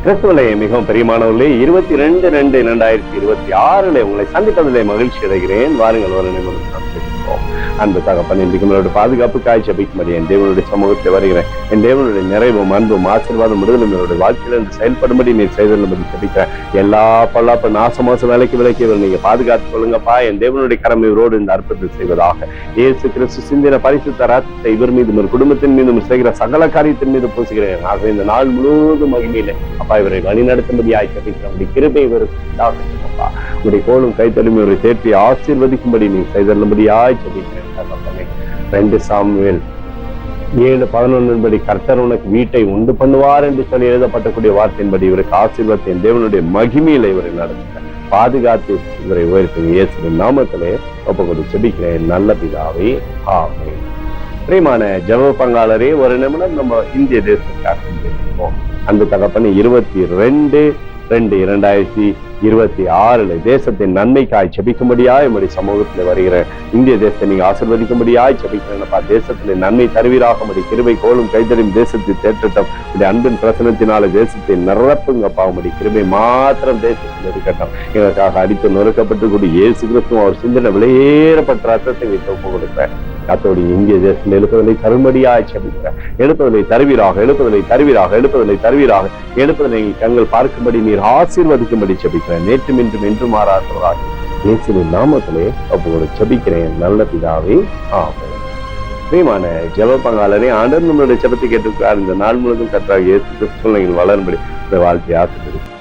கிறிஸ்துவிலே மிகவும் பிரியமானவர்களே, 22/2/2026 உங்களை சந்திப்பதிலே மகிழ்ச்சி அடைகிறேன். வாருங்கள் ஒரு நிமிடம் பேசுவோம். அன்பு தகப்பன், இன்றைக்கு உங்களோட பாதுகாப்புக்காய் ஜெபிக்கும்படி என் தேவனுடைய சமூகத்தில் வருகிறேன். என் தேவனுடைய நிறைவும் அன்பும் ஆசீர்வாதம் விடுதலும் என்னுடைய வாழ்க்கையிலிருந்து செயல்படும்படி நீர் செய்தபடி ஜெபிக்கிறேன். எல்லா பல்லாப்பு நாசமோச வேலைக்கு விலைக்கு நீங்க பாதுகாத்துக் கொள்ளுங்கப்பா. என் தேவனுடைய கரம் இவரோடு இந்த அற்புதத்தை செய்வதாக. இயேசு கிறிஸ்து சிந்தின பரிசுத்த ரத்தத்தை இவர் மீதும் ஒரு குடும்பத்தின் மீதும் செய்கிற சகல காரியத்தின் மீது பூசுகிறேன். ஆகவே இந்த நாள் முழுவதும் மகிமையிலே அப்பா இவரை வழிநடத்தும்படியாய் ஜெபிக்கிறேன். கிருபை இவருக்கு உண்டாகட்டுமப்பா. உங்களுடைய கோலும் கைத்தலும் இவரை தேற்றி ஆசீர்வதிக்கும்படி நீ செய்தபடியாய் ஜெபிக்கிறேன். 2 சாமுவேல் 7:11 கர்த்தர் உனக்கு வீட்டை உண்டு பண்ணுவார் என்று சொல்லி எழுதப்பட்டக்கூடிய வார்த்தையின்படி இவருக்கு ஆசீர்வாதத்தை தேவனுடைய மகிமையில இவரை நடத்துகிறேன். பாதுகாத்து இவரை உயர்த்துங்க. இயேசுவின் நாமத்திலே ஒப்புக்கொண்டு ஜெபிக்கிறேன் நல்ல பிதாவே, ஆமென். பிரியமான ஜெப பங்காளரே, ஒரு நிமிடம் நம்ம இந்திய தேசத்துக்காக ஜெபிப்போம். அந்த தகப்பன் 22/2/2026 தேசத்தின் நன்மைக்காய் ஜெபிக்கும்படியாய் நம்முடைய சமூகத்தில் வருகிற இந்திய தேசத்தை நீங்க ஆசீர்வதிக்கும்படியாய் ஜெபிக்கிறேன்ப்பா. தேசத்திலே நன்மை தருவீராக உம்முடைய கிருபை கோலும் கைதலும் தேசத்தை தேற்றட்டும். உடைய அன்பின் பிரசனத்தினால தேசத்தை நிரப்புங்கப்பா. உம்முடைய கிருபை மாத்திரம் தேசத்தில் இருக்கட்டும். எங்களுக்காக அடித்து நொறுக்கப்பட்டு கூடிய இயேசு கிறிஸ்து அவர் சிந்தனை விலையேறப்பட்ட ரத்தத்தை ஒப்பு கொடுப்பேன். கர்த்தருடைய இந்திய தேசத்தில் எழுப்புதலை தரும்படியாய் ஜெபிக்கிறேன். எழுப்புதலை தருவீராக, எழுப்புதலை தருவீராக, எழுப்புதலை தருவீராக, எழுப்புதலை கண்கள் பார்க்கும்படி நீர் ஆசீர்வதிக்கும்படி ஜெபிக்கிறேன். நேற்றும் இன்றும் என்று மாறாதவராக இயேசுவின் நாமத்திலே ஒப்புக்கொண்டு ஜெபிக்கிறேன் நல்ல பிதாவே, ஆமென். பிரியமான ஜெப பங்காளரே, ஆண்டவர் நம்மளுடைய ஜெபத்தை கேட்டிருக்கிறார். இந்த நாள் முழுவதும் கர்த்தராகிய இயேசு கிறிஸ்து நீங்கள் வளரும்படி இந்த வாழ்க்கையை ஆசீர்வதிக்கிறார்.